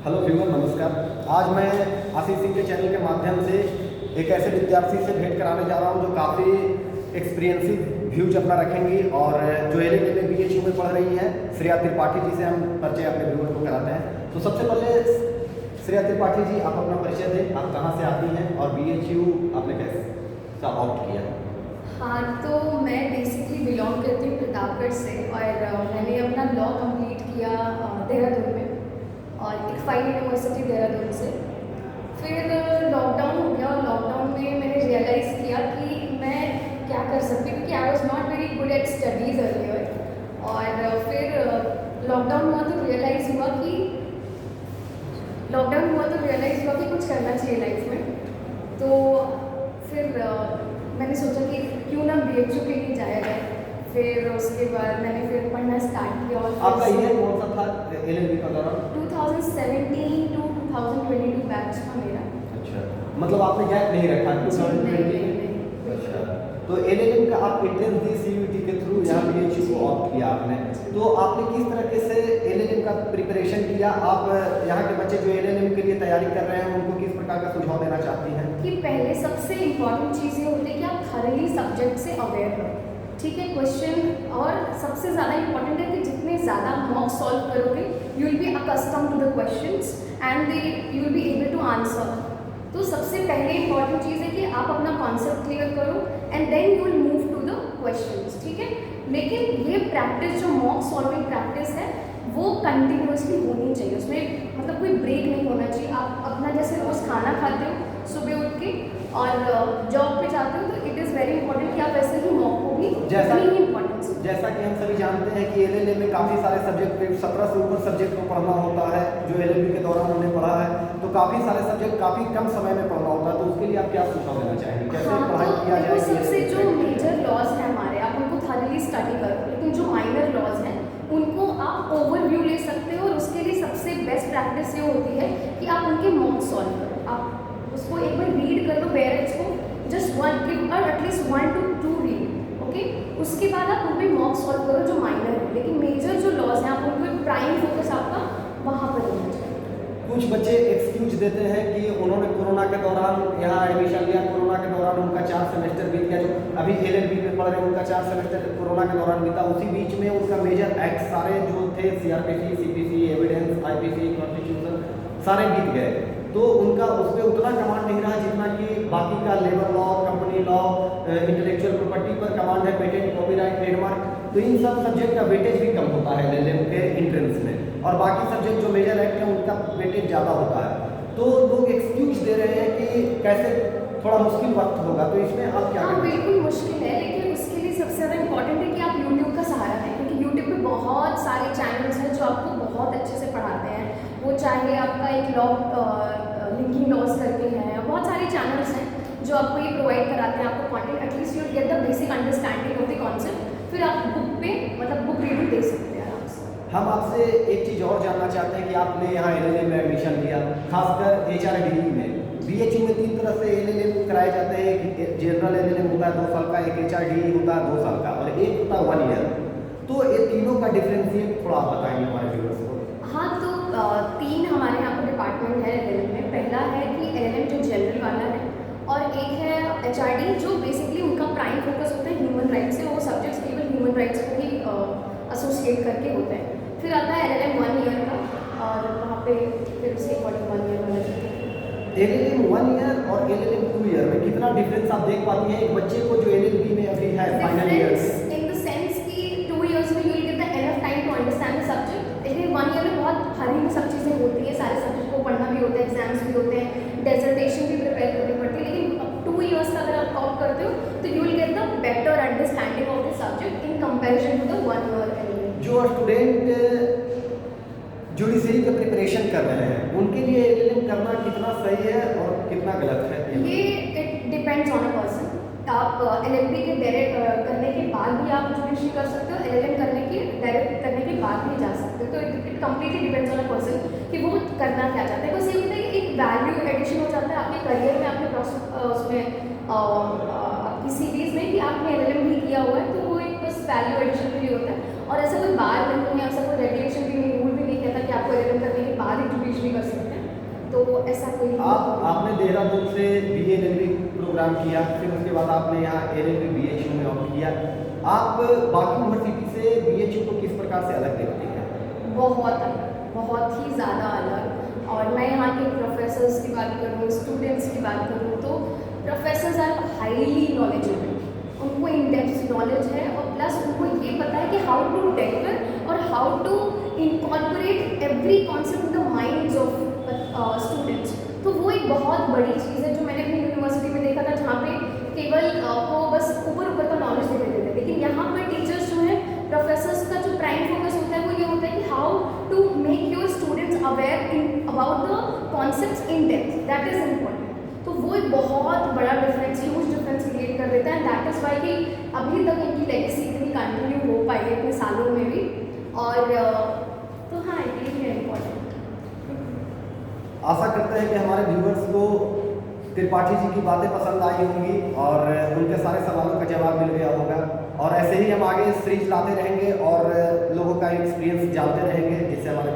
Hello viewer, नमस्कार। आज मैं आशीष सिंह के चैनल के माध्यम से एक ऐसे विद्यार्थी से भेंट कराने जा रहा हूं जो काफ़ी एक्सपीरियंसिव व्यूज अपना रखेंगी और जो एलएलबी में बीएचयू में पढ़ रही हैं, श्रेया त्रिपाठी जी से हम परिचय अपने व्यूअर को कराते हैं। तो सबसे पहले श्रेया त्रिपाठी जी, आप अपना परिचय दें, आप कहाँ से आती हैं और बीएचयू आपने कैसे ऑप्ट किया? हाँ, तो मैं बेसिकली बिलोंग करती हूँ प्रतापगढ़ से और मैंने अपना लॉ कंप्लीट किया देहरादून में और इकफाई यूनिवर्सिटी देहरादून से। फिर लॉकडाउन हो गया और लॉकडाउन में मैंने रियलाइज़ किया कि मैं क्या कर सकती हूँ, क्योंकि I was not very good at studies earlier. और फिर लॉकडाउन हुआ तो रियलाइज़ हुआ कि कुछ करना चाहिए लाइफ में। तो फिर मैंने सोचा कि क्यों ना बीएचयू के लिए जाया जाए। फिर उसके बाद मैंने फिर पढ़ना स्टार्ट किया। और आपका ईयर कौन सा था एलएलबी का दौरान? 2017 टू 2022 बैच था मेरा। अच्छा, मतलब आपने गैप नहीं रखा? नहीं। अच्छा, तो एलएलएम का आप एंट्रेंस दी सीयूईटी के थ्रू यहाँ बीएचयू को ऑप्ट किया आपने। तो आपने किस तरीके से एलएलएम का प्रिपरेशन किया? आप यहाँ के बच्चे जो एलएलएम के लिए तैयारी कर रहे हैं उनको किस प्रकार का सुझाव देना चाहती हैं? कि पहले सबसे इम्पॉर्टेंट चीज़ ये होती है कि आप थॉरली सब्जेक्ट से अवेयर हो, ठीक है, क्वेश्चन। और सबसे ज़्यादा इम्पॉर्टेंट है कि जितने ज़्यादा मॉक सॉल्व करोगे you will be accustom to the questions and you will be able to answer. तो सबसे पहले इम्पॉर्टेंट चीज़ है कि आप अपना कॉन्सेप्ट क्लियर करो and then you will move to the questions, ठीक है। लेकिन ये प्रैक्टिस जो मॉक सॉल्विंग प्रैक्टिस है वो कंटिन्यूसली होनी चाहिए, उसमें मतलब कोई ब्रेक नहीं होना चाहिए। आप अपना जैसे रोज़ खाना खाते हो सुबह उठ के और जॉब पे जाते हो, तो इट इज़ वेरी इंपॉर्टेंट कि आप ऐसे ही मॉक को भी जैसा ही इम्पोर्टेंस। जैसा कि हम सभी जानते हैं कि एलएलएम में काफ़ी सारे सब्जेक्ट 17 से ऊपर सब्जेक्ट को पढ़ना होता है। जो एलएलबी के दौरान हमने पढ़ा है तो काफ़ी सारे सब्जेक्ट काफ़ी कम समय में पढ़ना होता है। तो उसके लिए आप क्या सुझाव देना चाहेंगे? कैसे पढ़ाई किया जाए? सबसे जो मेजर लॉज हैं हमारे, आप उनको थॉरली स्टडी करो, लेकिन जो माइनर लॉज हैं उनको आप ओवरव्यू ले सकते हो। और उसके लिए सबसे बेस्ट प्रैक्टिस ये होती है कि आप उनके मॉक सॉल्व करो। आप उसको एक बार रीड कर लो, पेरेंट्स को जस्ट वन गिव और एटलीस्ट 1 to 2 रीड, ओके। उसके बाद आप उन पर मॉक सॉल्व करो जो माइनर है, लेकिन मेजर जो लॉज हैं आप उन पर प्राइम फोकस आपका वहाँ पर होना चाहिए। कुछ बच्चे एक्सक्यूज देते हैं कि उन्होंने कोरोना के दौरान यहाँ एडमिशन लिया, कोरोना के दौरान उनका 4 सेमेस्टर बीत गया। जो अभी एलएलबी में पढ़ रहे हैं उनका 4 सेमेस्टर कोरोना के दौरान बीता। उसी बीच में उनका मेजर एक्ट सारे जो थे CrPC, CPC, evidence, IPC, constitution सारे बीत गए। तो उनका उस पर उतना कमांड नहीं रहा जितना कि बाकी का labour law, company law, intellectual property पर कमांड है, पेटेंट, कॉपीराइट, ट्रेडमार्क। तो इन सब सब्जेक्ट का वेटेज भी कम होता है एलएलएम के एंट्रेंस में, और बाकी सब्जेक्ट जो मेजर एक्ट है उनका वेटेज ज़्यादा होता है। तो लोग एक्सक्यूज दे रहे हैं कि कैसे थोड़ा मुश्किल वक्त होगा। तो इसमें आप क्या? हाँ, बिल्कुल मुश्किल है, लेकिन उसके लिए सबसे ज़्यादा इम्पॉर्टेंट है कि आप यूट्यूब का सहारा लें, क्योंकि यूट्यूब पे बहुत सारे चैनल्स हैं जो आपको बहुत अच्छे से पढ़ाते हैं। वो चाहे आपका एक लॉ लिंकिंग लॉज करके हैं, बहुत सारे चैनल्स हैं जो आपको ये प्रोवाइड कराते हैं आपको content, at least you get the basic understanding of the concept. फिर आप बुक पे मतलब बुक रीडिंग दे सकते हैं आराम से। हम आपसे एक चीज़ और जानना चाहते हैं कि आपने यहाँ एलएलएम में एडमिशन लिया, खासकर एचआरडी में। बीएचयू में 3 तरह से एलएलएम कराए जाते हैं। एक जनरल एलएलएम होता है 2 साल का, एक एचआरडी होता है 2 साल का, और एक होता है 1 ईयर। तो ये तीनों का डिफरेंशिएट थोड़ा आप बताएंगे हमारे व्यूअर्स को। हाँ, तो 3 हमारे यहाँ पर डिपार्टमेंट है एलएलएम में। पहला है कि एलएलएम जो जनरल वाला है, और एक है एचआरडी जो बेसिकली उनका प्राइम फोकस होता है ह्यूमन राइट्स से। वो सब्जेक्ट्स केवल ह्यूमन राइट्स को ही एसोसिएट करके होते हैं। फिर आता है एलएलएम 1 ईयर का, और वहाँ पे फिर उसे अकॉर्डिंग 1 ईयर वाला जाता है। एलएलएम 1 ईयर और एलएलएम 2 ईयर में कितना डिफरेंस आप देख पाती हैं एक बच्चे को जो एलएलबी में अभी है फाइनल ईयर में? इन द सेंस कि 2 इयर्स में you will get the enough time to understand the subject, लेकिन 1 ईयर में बहुत हरी सब चीज़ें होती हैं, सारे सब्जेक्ट को पढ़ना भी होता है, एग्जाम्स भी होते हैं, डेजर्टेशन भी प्रिपेयर करनी पड़ती है। लेकिन 2 इयर्स का अगर आप ऑप्ट करते हो तो you will get the better understanding of the subject in comparison to the 1 year LLM. जो स्टूडेंट जुडिशरी का प्रिपरेशन कर रहे हैं उनके लिए एलएलएम करना कितना सही है और कितना गलत है? ये it depends on a person. आप एलएलबी के डायरेक्ट करने के बाद भी आप जुडिशरी कर सकते हो, एलएलएम करने के डायरेक्ट करने के बाद भी जा सकते हो। तो it completely depends on a person कि वो करना क्या चाहते हैं। बस ये होता है कि एक वैल्यू एडिशन हो जाता है आपके करियर में, आपके उसमें आपकी सीरीज़ में कि आपने एलएलएम भी किया हुआ है, तो वो एक बस वैल्यू एडिशन के लिए होता है। और ऐसा कोई बार नहीं है, ऐसा कोई रेगुलेशन भी नहीं, रूल भी नहीं कहता कि आपको एलएलएम करने के बाद ही जुडिशरी कर सकते हैं। तो ऐसा कोई आपने देहरादून से BA LLB प्रोग्राम किया, फिर उसके बाद आपने यहाँ LLB BHU में ऑप्ट किया। आप बाकी यूनिवर्सिटी से BHU को किस प्रकार से अलग देखते हैं? बहुत अलग, बहुत ही ज़्यादा अलग। और मैं यहाँ के प्रोफेसर्स की बात करूँ, स्टूडेंट्स की बात करूँ, तो प्रोफेसर्स आर हाईली नॉलेजेबल, उनको इन डेप्थ नॉलेज है और प्लस उनको ये पता है कि हाउ टू डेलिवर और how to incorporate every concept in the minds of students. तो वो एक बहुत बड़ी चीज़ है जो मैंने अपनी यूनिवर्सिटी में देखा था, जहाँ पे केवल वो बस ऊपर ऊपर का नॉलेज दे देते थे, लेकिन यहाँ पर टीचर्स जो है, प्रोफेसर्स का जो प्राइम फोकस होता है वो ये होता है कि how to make your students aware in about the concepts in depth, that is important. तो वो एक बहुत बड़ा डिफरेंस, ह्यूज डिफरेंस क्रिएट कर देता है, दैट इज़ वाई कि अभी तक इनकी लेगेसी इतनी कंटिन्यू हो पाई है इतने सालों में भी। और तो हाँ, ये भी है इम्पॉर्टेंट। आशा करते हैं कि हमारे व्यूअर्स को त्रिपाठी जी की बातें पसंद आई होंगी और उनके सारे सवालों का जवाब मिल गया होगा। और ऐसे ही हम आगे सीरीज लाते रहेंगे और लोगों का एक्सपीरियंस जानते रहेंगे, जिससे हमारे